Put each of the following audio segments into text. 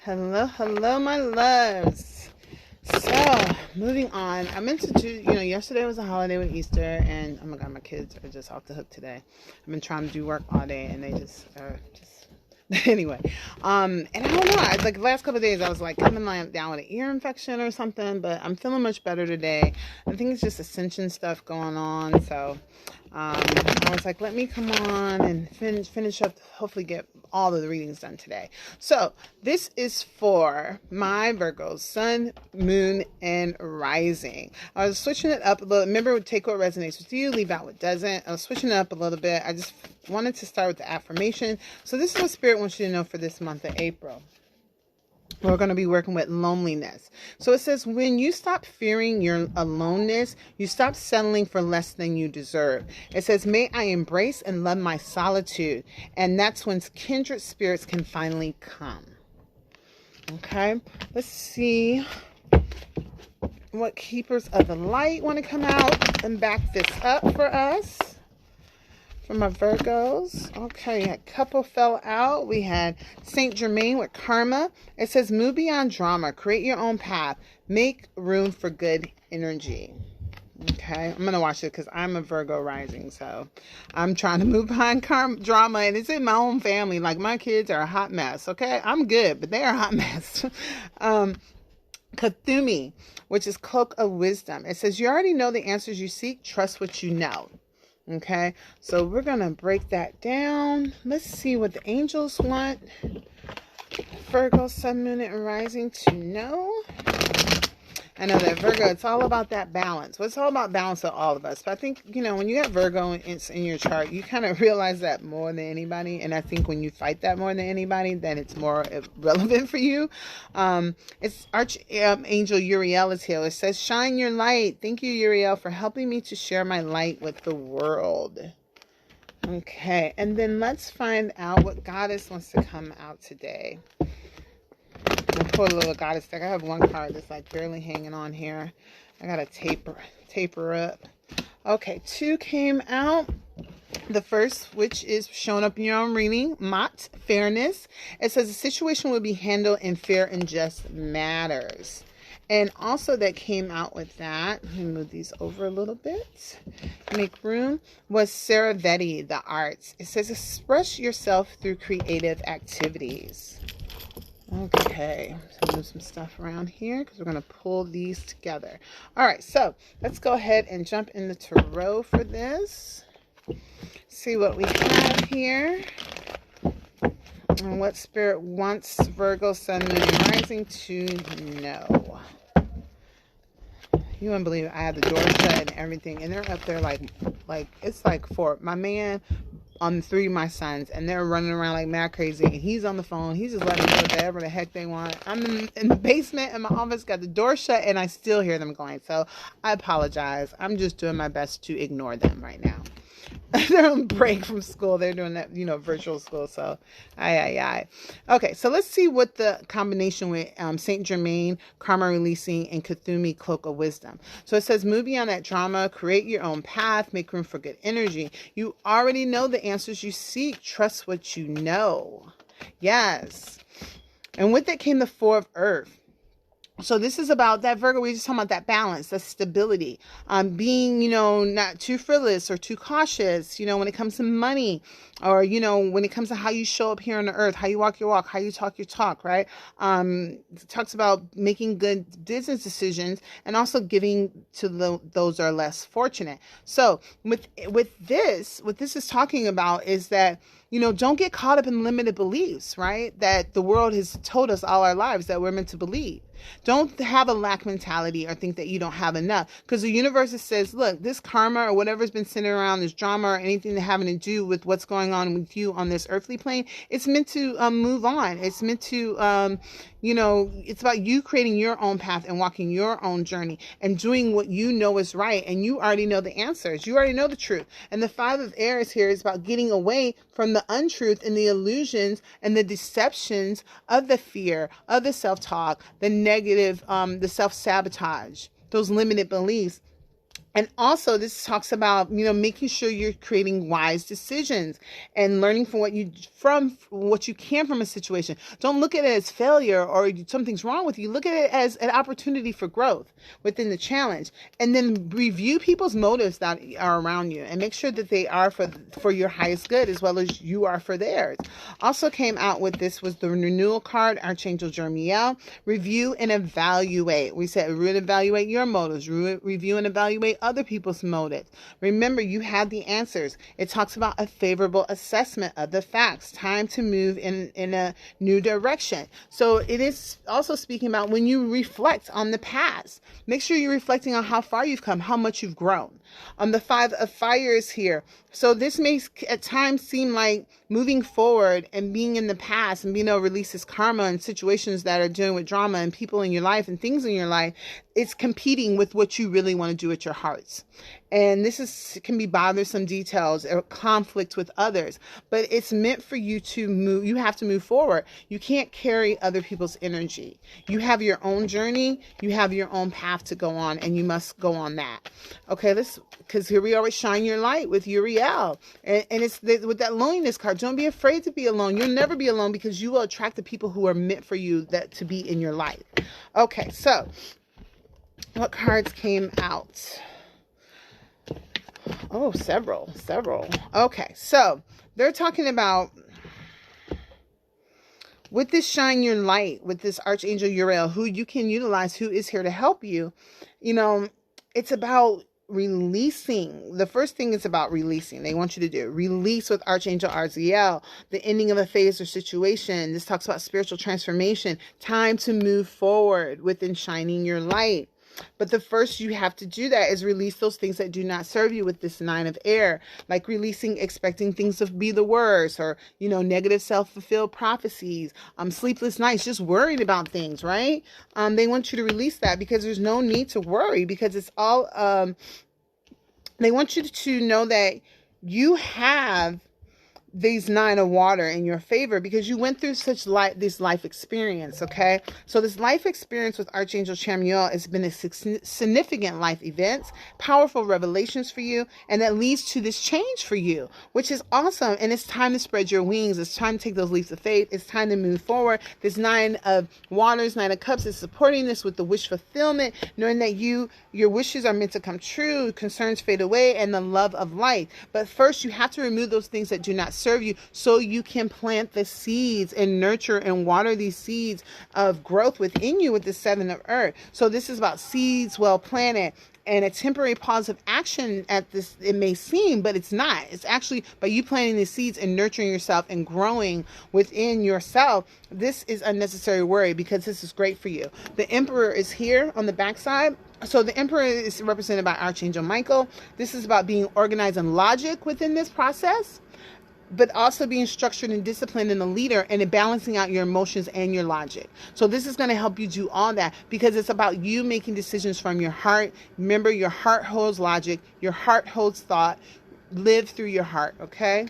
Hello, hello, my loves. So, moving on. I meant to do, yesterday was a holiday with Easter, and oh my God, my kids are just off the hook today. I've been trying to do work all day, and they just are anyway. And I don't know. Like the last couple of days, I was like coming down with an ear infection or something, but I'm feeling much better today. I think it's just ascension stuff going on. So, I was like, let me come on and finish up, hopefully get all of the readings done today. So this is for my Virgos, sun, moon, and rising. I was switching it up a little. Remember, take what resonates with you, leave out what doesn't. I was switching it up a little bit. I just wanted to start with the affirmation. So this is what Spirit wants you to know for this month of April. We're going to be working with loneliness. So it says, when you stop fearing your aloneness, you stop settling for less than you deserve. It says, may I embrace and love my solitude. And that's when kindred spirits can finally come. Okay, let's see what keepers of the light want to come out and back this up for us. For my Virgos. Okay, a couple fell out. We had Saint Germain with karma. It says, move beyond drama. Create your own path. Make room for good energy. Okay, I'm going to watch it because I'm a Virgo rising. So I'm trying to move behind drama. And it's in my own family. Like my kids are a hot mess. Okay, I'm good, but they are a hot mess. Kathumi, which is cloak of wisdom. It says, you already know the answers you seek. Trust what you know. Okay, so we're going to break that down. Let's see what the angels want Virgo, sun, moon, and rising to know. I know that Virgo, it's all about that balance. Well, it's all about balance of all of us. But I think, when you got Virgo in your chart, you kind of realize that more than anybody. And I think when you fight that more than anybody, then it's more relevant for you. It's Archangel Uriel is here. It says, shine your light. Thank you, Uriel, for helping me to share my light with the world. Okay, and then let's find out what Goddess wants to come out today. I'll pull a little Goddess deck. I have one card that's like barely hanging on here. I gotta taper up. Okay, 2 came out. The first, which is showing up in your own reading, Mott, fairness. It says the situation will be handled in fair and just matters. And also that came out with that, let me move these over a little bit, make room, was Sarah Vetti, the arts. It says express yourself through creative activities. Okay, so move some stuff around here because we're going to pull these together. All right, so let's go ahead and jump in the tarot for this. See what we have here. And what Spirit wants Virgo, sun, moon, and rising to know. You wouldn't believe it. I had the door shut and everything, and they're up there like it's like 4. My man on 3 of my sons, and they're running around like mad crazy, and he's on the phone. He's just letting them do whatever the heck they want. I'm in the basement in my office, got the door shut, and I still hear them going. So I apologize. I'm just doing my best to ignore them right now. They're on break from school. They're doing that, virtual school. So, Okay, so let's see what the combination with Saint Germain, karma releasing, and Kathumi, cloak of wisdom. So it says, move beyond that drama, create your own path, make room for good energy. You already know the answers you seek. Trust what you know. Yes. And with that came the 4 of earth. So this is about that Virgo. We just talking about that balance, that stability, being, not too frivolous or too cautious, when it comes to money or, when it comes to how you show up here on the earth, how you walk your walk, how you talk your talk, right? It talks about making good business decisions and also giving to those are less fortunate. So with this, what this is talking about is that, don't get caught up in limited beliefs, right? That the world has told us all our lives that we're meant to believe. Don't have a lack mentality or think that you don't have enough, because the universe says, look, this karma or whatever's been sitting around, this drama or anything that having to do with what's going on with you on this earthly plane, it's meant to move on. It's meant to, it's about you creating your own path and walking your own journey and doing what you know is right. And you already know the answers. You already know the truth. And the 5 of air is here is about getting away from the untruth and the illusions and the deceptions of the fear, of the self-talk, the negative, the self-sabotage, those limited beliefs, And also this talks about, making sure you're creating wise decisions and learning from what you can from a situation. Don't look at it as failure or something's wrong with you. Look at it as an opportunity for growth within the challenge. And then review people's motives that are around you and make sure that they are for your highest good as well as you are for theirs. Also came out with this was the renewal card, Archangel Jermiel. Review and evaluate. We said evaluate your motives. Review and evaluate other people's motives. Remember, you have the answers. It talks about a favorable assessment of the facts. Time to move in a new direction. So it is also speaking about when you reflect on the past. Make sure you're reflecting on how far you've come, how much you've grown. The 5 of Fire is here. So this may at times seem like moving forward and being in the past and being able to release this karma and situations that are dealing with drama and people in your life and things in your life. It's competing with what you really want to do at your hearts. And this can be bothersome details or conflict with others, but it's meant for you to move. You have to move forward. You can't carry other people's energy. You have your own journey. You have your own path to go on, and you must go on that. Okay, because here we always shine your light with Uriel. And it's with that loneliness card. Don't be afraid to be alone. You'll never be alone because you will attract the people who are meant for you to be in your life. Okay, so what cards came out? Oh, several. Okay, so they're talking about with this shine your light, with this Archangel Uriel, who you can utilize, who is here to help you. It's about releasing. The first thing is about releasing. They want you to do release with Archangel Arziel, the ending of a phase or situation. This talks about spiritual transformation, time to move forward within shining your light. But the first you have to do that is release those things that do not serve you with this 9 of air, like releasing expecting things to be the worst, or, negative self-fulfilled prophecies, sleepless nights, just worried about things, right? They want you to release that because there's no need to worry, because it's all, they want you to know that you have these 9 of water in your favor because you went through this life experience. Okay, so this life experience with Archangel Chamuel has been a significant life events, powerful revelations for you, and that leads to this change for you, which is awesome. And it's time to spread your wings. It's time to take those leaps of faith. It's time to move forward. This 9 of waters, 9 of cups is supporting this with the wish fulfillment, knowing that your wishes are meant to come true, concerns fade away, and the love of light. But first you have to remove those things that do not serve you so you can plant the seeds and nurture and water these seeds of growth within you with the 7 of earth. So this is about seeds well planted, and a temporary pause of action at this, it may seem, but it's not. It's actually by you planting the seeds and nurturing yourself and growing within yourself. This is unnecessary worry because this is great for you. The Emperor is here on the backside. So the Emperor is represented by Archangel Michael. This is about being organized and logic within this process, but also being structured and disciplined and a leader, and balancing out your emotions and your logic. So this is going to help you do all that because it's about you making decisions from your heart. Remember, your heart holds logic. Your heart holds thought. Live through your heart, okay?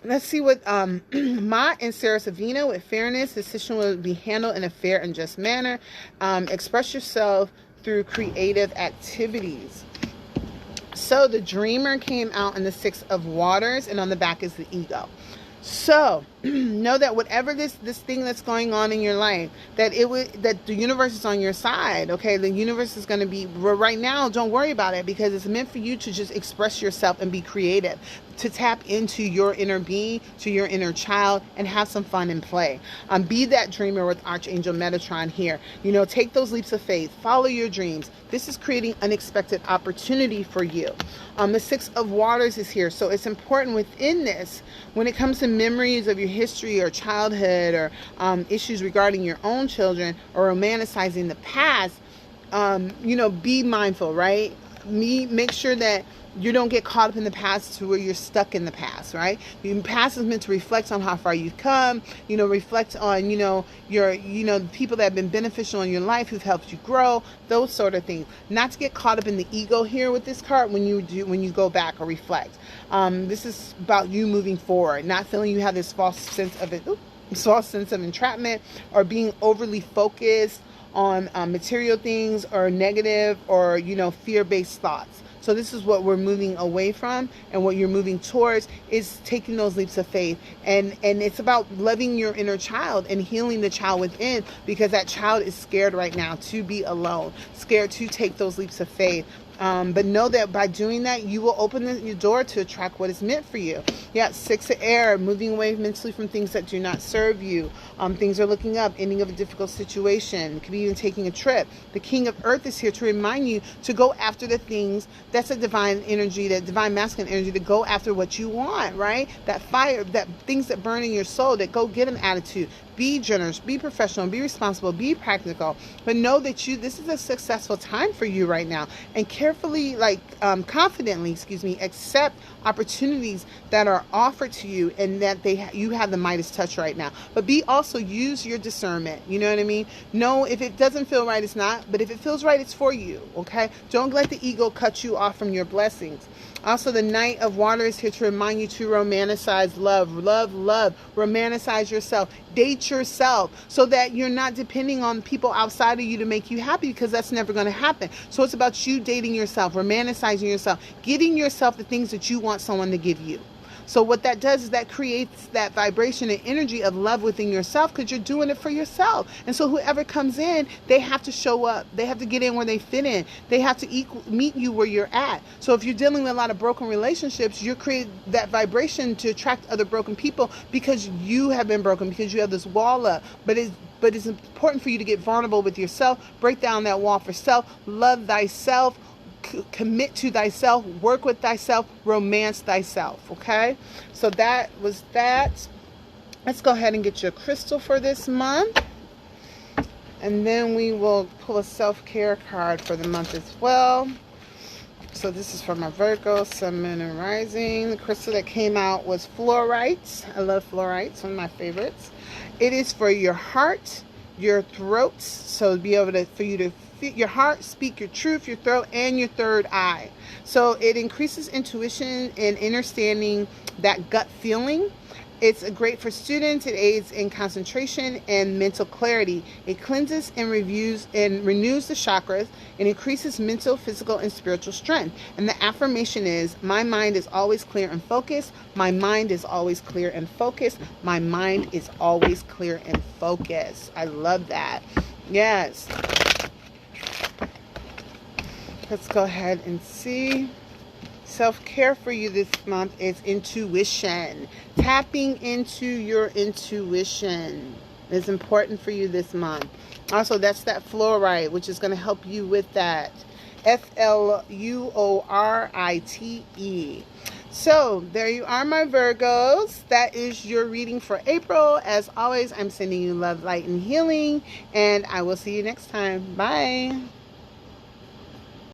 Let's see what Ma and Sarah Savina with fairness. The decision will be handled in a fair and just manner. Express yourself through creative activities. So the Dreamer came out in the 6 of waters, and on the back is the ego. So know that whatever this thing that's going on in your life, that the universe is on your side. Okay, the universe is going to be right now. Don't worry about it because it's meant for you to just express yourself and be creative, to tap into your inner being, to your inner child, and have some fun and play. Be that dreamer with Archangel Metatron here. Take those leaps of faith. Follow your dreams. This is creating unexpected opportunity for you. The 6 of waters is here. So it's important within this, when it comes to memories of your history or childhood or issues regarding your own children or romanticizing the past, be mindful, right? Make sure that you don't get caught up in the past to where you're stuck in the past, right? The past is meant to reflect on how far you've come, reflect on, your people that have been beneficial in your life who've helped you grow, those sort of things. Not to get caught up in the ego here with this card when you go back or reflect. This is about you moving forward, not feeling you have this false sense of entrapment or being overly focused on material things or negative or, fear-based thoughts. So this is what we're moving away from, and what you're moving towards is taking those leaps of faith. And it's about loving your inner child and healing the child within, because that child is scared right now to be alone, scared to take those leaps of faith. But know that by doing that, you will open your door to attract what is meant for you. Yeah, 6 of air, moving away mentally from things that do not serve you. Things are looking up, ending of a difficult situation. It could be even taking a trip. The King of Earth is here to remind you to go after the things. That's a divine energy, that divine masculine energy, to go after what you want, right? That fire, that things that burn in your soul, that go get an attitude. Be generous, be professional, be responsible, be practical. But know that this is a successful time for you right now. And carefully, confidently, accept opportunities that are offered to you, and that you have the Midas touch right now. But also use your discernment. You know what I mean? No, if it doesn't feel right, it's not. But if it feels right, it's for you. Okay? Don't let the ego cut you off from your blessings. Also, the Knight of Water is here to remind you to romanticize love. Love. Romanticize yourself. Date yourself, so that you're not depending on people outside of you to make you happy, because that's never going to happen. So it's about you dating yourself, romanticizing yourself, giving yourself the things that you want someone to give you. So what that does is that creates that vibration and energy of love within yourself, because you're doing it for yourself. And so whoever comes in, they have to show up. They have to get in where they fit in. They have to meet you where you're at. So if you're dealing with a lot of broken relationships, you're creating that vibration to attract other broken people, because you have been broken, because you have this wall up. But it's important for you to get vulnerable with yourself, break down that wall for self, love thyself, commit to thyself, work with thyself, romance thyself. Okay, so that was that. Let's go ahead and get your crystal for this month, and then we will pull a self-care card for the month as well. So this is for my Virgo, Sun, Moon, and Rising. The crystal that came out was fluorite. I love fluorite, one of my favorites. It is for your heart, your throat, so be able to, for you to your heart, speak your truth, your throat, and your third eye. So it increases intuition and understanding, that gut feeling. It's great for students. It aids in concentration and mental clarity. It cleanses and renews the chakras, and increases mental, physical, and spiritual strength. And the affirmation is, my mind is always clear and focused. My mind is always clear and focused. My mind is always clear and focused. I love that. Yes. Let's go ahead and see. Self-care for you this month is intuition. Tapping into your intuition is important for you this month. Also, that's that fluorite, which is going to help you with that. Fluorite. So there you are, my Virgos. That is your reading for April. As always, I'm sending you love, light, and healing, and I will see you next time. Bye.